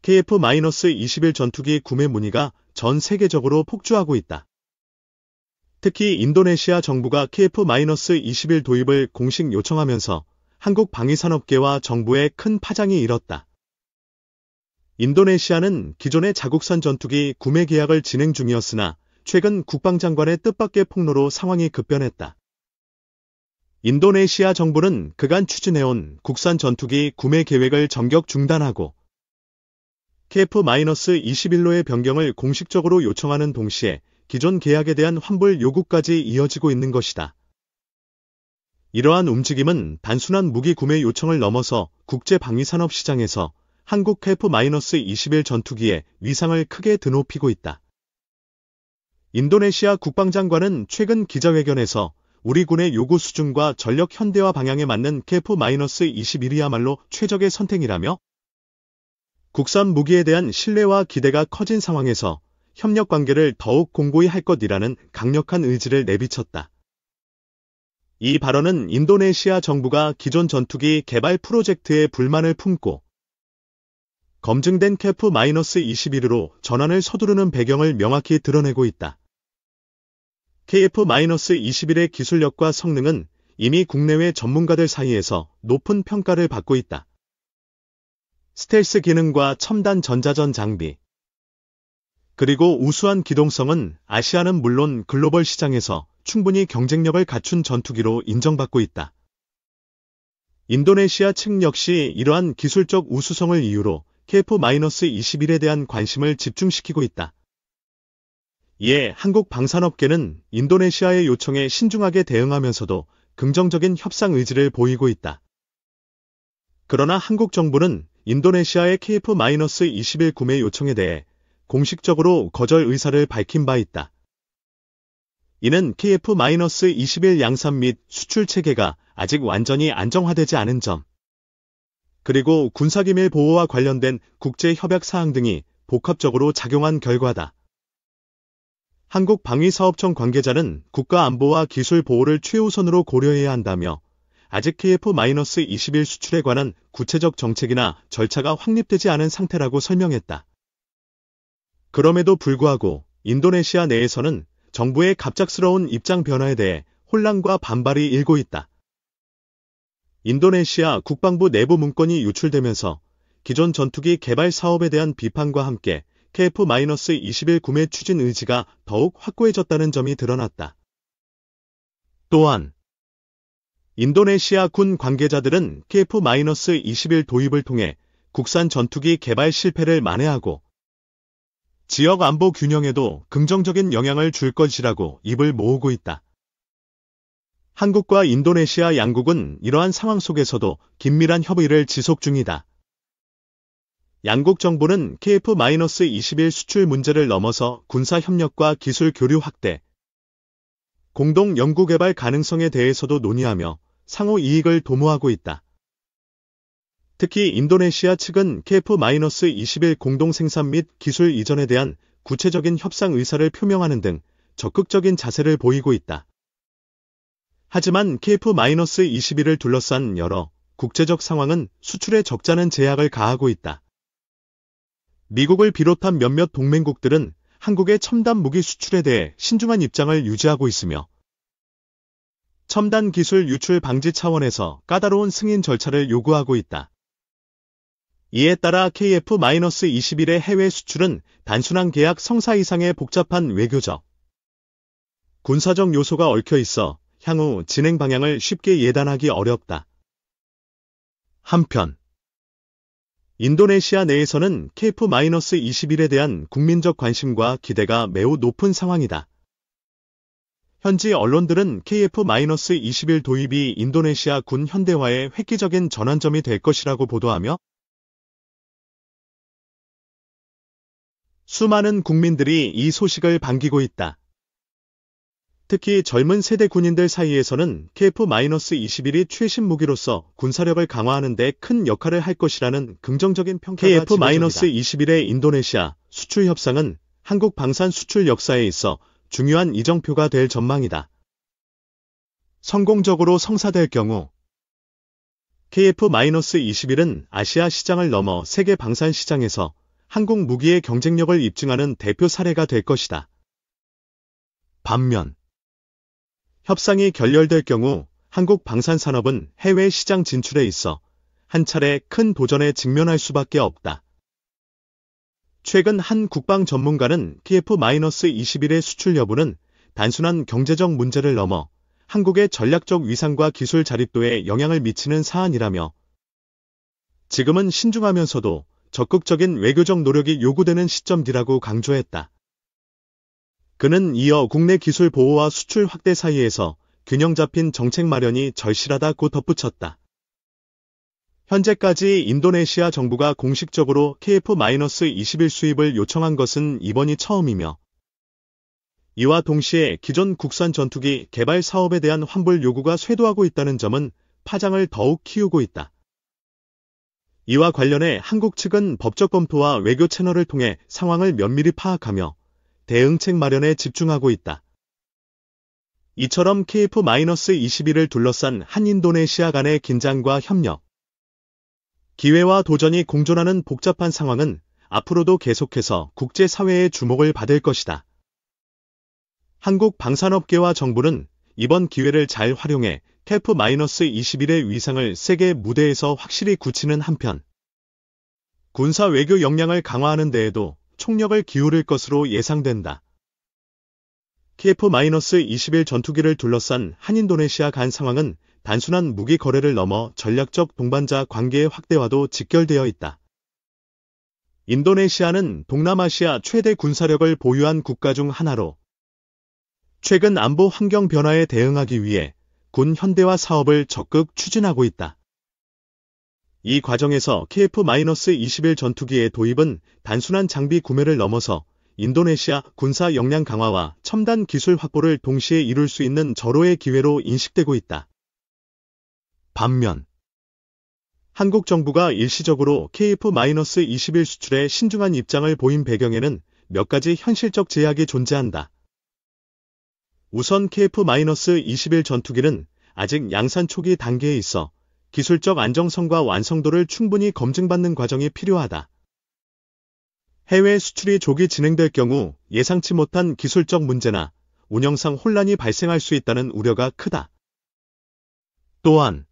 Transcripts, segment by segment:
KF-21 전투기 구매 문의가 전 세계적으로 폭주하고 있다. 특히 인도네시아 정부가 KF-21 도입을 공식 요청하면서 한국 방위산업계와 정부에 큰 파장이 일었다. 인도네시아는 기존의 자국산 전투기 구매 계약을 진행 중이었으나 최근 국방장관의 뜻밖의 폭로로 상황이 급변했다. 인도네시아 정부는 그간 추진해온 국산 전투기 구매 계획을 전격 중단하고 KF-21로의 변경을 공식적으로 요청하는 동시에 기존 계약에 대한 환불 요구까지 이어지고 있는 것이다. 이러한 움직임은 단순한 무기 구매 요청을 넘어서 국제 방위산업 시장에서 한국 KF-21 전투기의 위상을 크게 드높이고 있다. 인도네시아 국방장관은 최근 기자회견에서 우리 군의 요구 수준과 전력 현대화 방향에 맞는 KF-21이야말로 최적의 선택이라며 국산 무기에 대한 신뢰와 기대가 커진 상황에서 협력 관계를 더욱 공고히 할 것이라는 강력한 의지를 내비쳤다. 이 발언은 인도네시아 정부가 기존 전투기 개발 프로젝트에 불만을 품고 검증된 KF-21으로 전환을 서두르는 배경을 명확히 드러내고 있다. KF-21의 기술력과 성능은 이미 국내외 전문가들 사이에서 높은 평가를 받고 있다. 스텔스 기능과 첨단 전자전 장비, 그리고 우수한 기동성은 아시아는 물론 글로벌 시장에서 충분히 경쟁력을 갖춘 전투기로 인정받고 있다. 인도네시아 측 역시 이러한 기술적 우수성을 이유로 KF-21에 대한 관심을 집중시키고 있다. 이에 한국 방산업계는 인도네시아의 요청에 신중하게 대응하면서도 긍정적인 협상 의지를 보이고 있다. 그러나 한국 정부는 인도네시아의 KF-21 구매 요청에 대해 공식적으로 거절 의사를 밝힌 바 있다. 이는 KF-21 양산 및 수출 체계가 아직 완전히 안정화되지 않은 점, 그리고 군사기밀 보호와 관련된 국제협약 사항 등이 복합적으로 작용한 결과다. 한국방위사업청 관계자는 국가안보와 기술 보호를 최우선으로 고려해야 한다며 아직 KF-21 수출에 관한 구체적 정책이나 절차가 확립되지 않은 상태라고 설명했다. 그럼에도 불구하고 인도네시아 내에서는 정부의 갑작스러운 입장 변화에 대해 혼란과 반발이 일고 있다. 인도네시아 국방부 내부 문건이 유출되면서 기존 전투기 개발 사업에 대한 비판과 함께 KF-21 구매 추진 의지가 더욱 확고해졌다는 점이 드러났다. 또한 인도네시아 군 관계자들은 KF-21 도입을 통해 국산 전투기 개발 실패를 만회하고 지역 안보 균형에도 긍정적인 영향을 줄 것이라고 입을 모으고 있다. 한국과 인도네시아 양국은 이러한 상황 속에서도 긴밀한 협의를 지속 중이다. 양국 정부는 KF-21 수출 문제를 넘어서 군사 협력과 기술 교류 확대, 공동 연구개발 가능성에 대해서도 논의하며 상호 이익을 도모하고 있다. 특히 인도네시아 측은 KF-21 공동 생산 및 기술 이전에 대한 구체적인 협상 의사를 표명하는 등 적극적인 자세를 보이고 있다. 하지만 KF-21을 둘러싼 여러 국제적 상황은 수출에 적잖은 제약을 가하고 있다. 미국을 비롯한 몇몇 동맹국들은 한국의 첨단 무기 수출에 대해 신중한 입장을 유지하고 있으며 첨단 기술 유출 방지 차원에서 까다로운 승인 절차를 요구하고 있다. 이에 따라 KF-21의 해외 수출은 단순한 계약 성사 이상의 복잡한 외교적, 군사적 요소가 얽혀 있어 향후 진행 방향을 쉽게 예단하기 어렵다. 한편 인도네시아 내에서는 KF-21에 대한 국민적 관심과 기대가 매우 높은 상황이다. 현지 언론들은 KF-21 도입이 인도네시아 군 현대화의 획기적인 전환점이 될 것이라고 보도하며 수많은 국민들이 이 소식을 반기고 있다. 특히 젊은 세대 군인들 사이에서는 KF-21이 최신 무기로서 군사력을 강화하는 데 큰 역할을 할 것이라는 긍정적인 평가가 KF-21의 인도네시아 수출 협상은 한국 방산 수출 역사에 있어 중요한 이정표가 될 전망이다. 성공적으로 성사될 경우 KF-21은 아시아 시장을 넘어 세계 방산 시장에서 한국 무기의 경쟁력을 입증하는 대표 사례가 될 것이다. 반면, 협상이 결렬될 경우 한국 방산산업은 해외 시장 진출에 있어 한 차례 큰 도전에 직면할 수밖에 없다. 최근 한 국방 전문가는 TF-21의 수출 여부는 단순한 경제적 문제를 넘어 한국의 전략적 위상과 기술 자립도에 영향을 미치는 사안이라며 지금은 신중하면서도 적극적인 외교적 노력이 요구되는 시점이라고 강조했다. 그는 이어 국내 기술 보호와 수출 확대 사이에서 균형 잡힌 정책 마련이 절실하다고 덧붙였다. 현재까지 인도네시아 정부가 공식적으로 KF-21 수입을 요청한 것은 이번이 처음이며 이와 동시에 기존 국산 전투기 개발 사업에 대한 환불 요구가 쇄도하고 있다는 점은 파장을 더욱 키우고 있다. 이와 관련해 한국 측은 법적 검토와 외교 채널을 통해 상황을 면밀히 파악하며 대응책 마련에 집중하고 있다. 이처럼 KF-21을 둘러싼 한인도네시아 간의 긴장과 협력, 기회와 도전이 공존하는 복잡한 상황은 앞으로도 계속해서 국제사회의 주목을 받을 것이다. 한국 방산업계와 정부는 이번 기회를 잘 활용해 KF-21의 위상을 세계 무대에서 확실히 굳히는 한편, 군사 외교 역량을 강화하는 데에도 총력을 기울일 것으로 예상된다. KF-21 전투기를 둘러싼 한인도네시아 간 상황은 단순한 무기 거래를 넘어 전략적 동반자 관계의 확대와도 직결되어 있다. 인도네시아는 동남아시아 최대 군사력을 보유한 국가 중 하나로 최근 안보 환경 변화에 대응하기 위해 군 현대화 사업을 적극 추진하고 있다. 이 과정에서 KF-21 전투기의 도입은 단순한 장비 구매를 넘어서 인도네시아 군사 역량 강화와 첨단 기술 확보를 동시에 이룰 수 있는 절호의 기회로 인식되고 있다. 반면, 한국 정부가 일시적으로 KF-21 수출에 신중한 입장을 보인 배경에는 몇 가지 현실적 제약이 존재한다. 우선 KF-21 전투기는 아직 양산 초기 단계에 있어 기술적 안정성과 완성도를 충분히 검증받는 과정이 필요하다. 해외 수출이 조기 진행될 경우 예상치 못한 기술적 문제나 운영상 혼란이 발생할 수 있다는 우려가 크다. 또한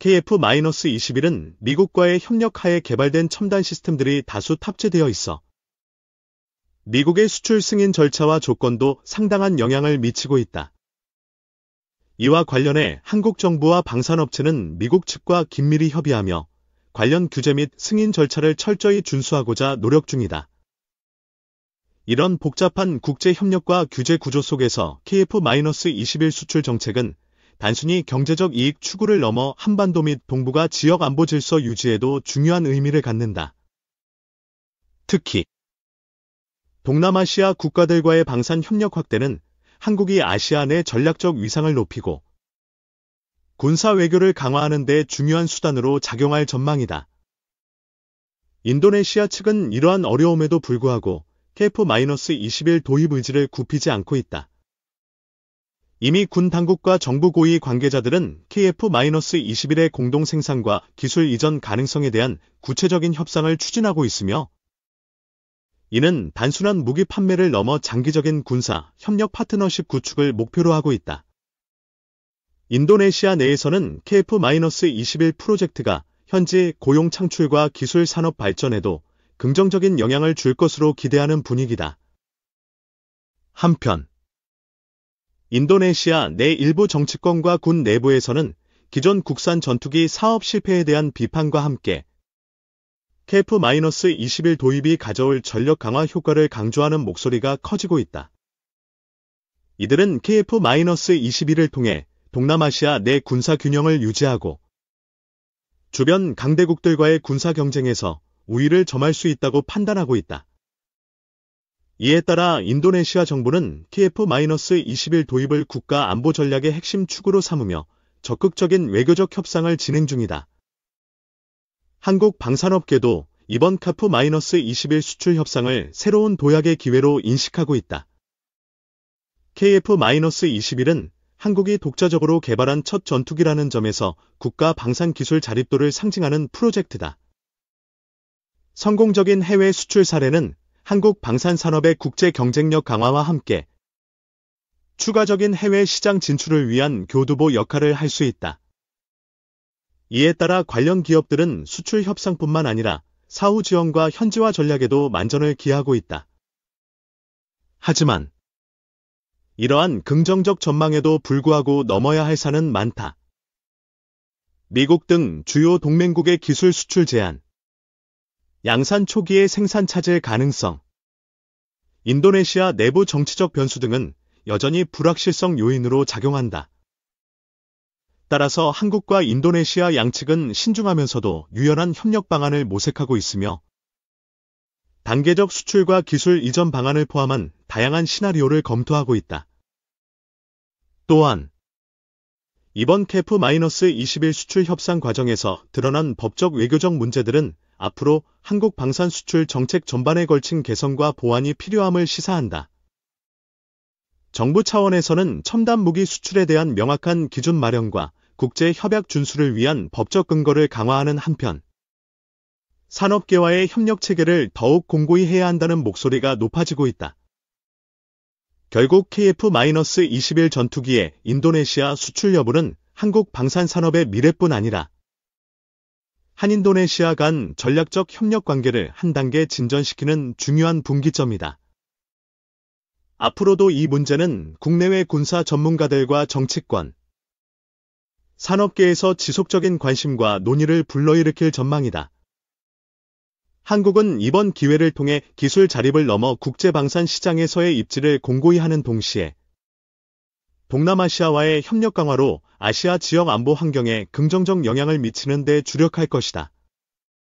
KF-21은 미국과의 협력하에 개발된 첨단 시스템들이 다수 탑재되어 있어 미국의 수출 승인 절차와 조건도 상당한 영향을 미치고 있다. 이와 관련해 한국 정부와 방산업체는 미국 측과 긴밀히 협의하며 관련 규제 및 승인 절차를 철저히 준수하고자 노력 중이다. 이런 복잡한 국제 협력과 규제 구조 속에서 KF-21 수출 정책은 단순히 경제적 이익 추구를 넘어 한반도 및 동북아 지역 안보 질서 유지에도 중요한 의미를 갖는다. 특히 동남아시아 국가들과의 방산 협력 확대는 한국이 아시아 내 전략적 위상을 높이고 군사 외교를 강화하는 데 중요한 수단으로 작용할 전망이다. 인도네시아 측은 이러한 어려움에도 불구하고 KF-21 도입 의지를 굽히지 않고 있다. 이미 군 당국과 정부 고위 관계자들은 KF-21의 공동 생산과 기술 이전 가능성에 대한 구체적인 협상을 추진하고 있으며 이는 단순한 무기 판매를 넘어 장기적인 군사 협력 파트너십 구축을 목표로 하고 있다. 인도네시아 내에서는 KF-21 프로젝트가 현지 고용 창출과 기술 산업 발전에도 긍정적인 영향을 줄 것으로 기대하는 분위기다. 한편 인도네시아 내 일부 정치권과 군 내부에서는 기존 국산 전투기 사업 실패에 대한 비판과 함께 KF-21 도입이 가져올 전력 강화 효과를 강조하는 목소리가 커지고 있다. 이들은 KF-21을 통해 동남아시아 내 군사 균형을 유지하고 주변 강대국들과의 군사 경쟁에서 우위를 점할 수 있다고 판단하고 있다. 이에 따라 인도네시아 정부는 KF-21 도입을 국가 안보 전략의 핵심 축으로 삼으며 적극적인 외교적 협상을 진행 중이다. 한국 방산업계도 이번 KF-21 수출 협상을 새로운 도약의 기회로 인식하고 있다. KF-21은 한국이 독자적으로 개발한 첫 전투기라는 점에서 국가 방산 기술 자립도를 상징하는 프로젝트다. 성공적인 해외 수출 사례는 한국 방산산업의 국제 경쟁력 강화와 함께 추가적인 해외 시장 진출을 위한 교두보 역할을 할 수 있다. 이에 따라 관련 기업들은 수출 협상뿐만 아니라 사후 지원과 현지화 전략에도 만전을 기하고 있다. 하지만 이러한 긍정적 전망에도 불구하고 넘어야 할 산은 많다. 미국 등 주요 동맹국의 기술 수출 제한, 양산 초기의 생산 차질 가능성, 인도네시아 내부 정치적 변수 등은 여전히 불확실성 요인으로 작용한다. 따라서 한국과 인도네시아 양측은 신중하면서도 유연한 협력 방안을 모색하고 있으며 단계적 수출과 기술 이전 방안을 포함한 다양한 시나리오를 검토하고 있다. 또한 이번 KF-21 수출 협상 과정에서 드러난 법적 외교적 문제들은 앞으로 한국 방산 수출 정책 전반에 걸친 개선과 보완이 필요함을 시사한다. 정부 차원에서는 첨단 무기 수출에 대한 명확한 기준 마련과 국제 협약 준수를 위한 법적 근거를 강화하는 한편, 산업계와의 협력 체계를 더욱 공고히 해야 한다는 목소리가 높아지고 있다. 결국 KF-21 전투기의 인도네시아 수출 여부는 한국 방산산업의 미래뿐 아니라 한인도네시아 간 전략적 협력 관계를 한 단계 진전시키는 중요한 분기점이다. 앞으로도 이 문제는 국내외 군사 전문가들과 정치권, 산업계에서 지속적인 관심과 논의를 불러일으킬 전망이다. 한국은 이번 기회를 통해 기술 자립을 넘어 국제방산 시장에서의 입지를 공고히 하는 동시에 동남아시아와의 협력 강화로 아시아 지역 안보 환경에 긍정적 영향을 미치는 데 주력할 것이다.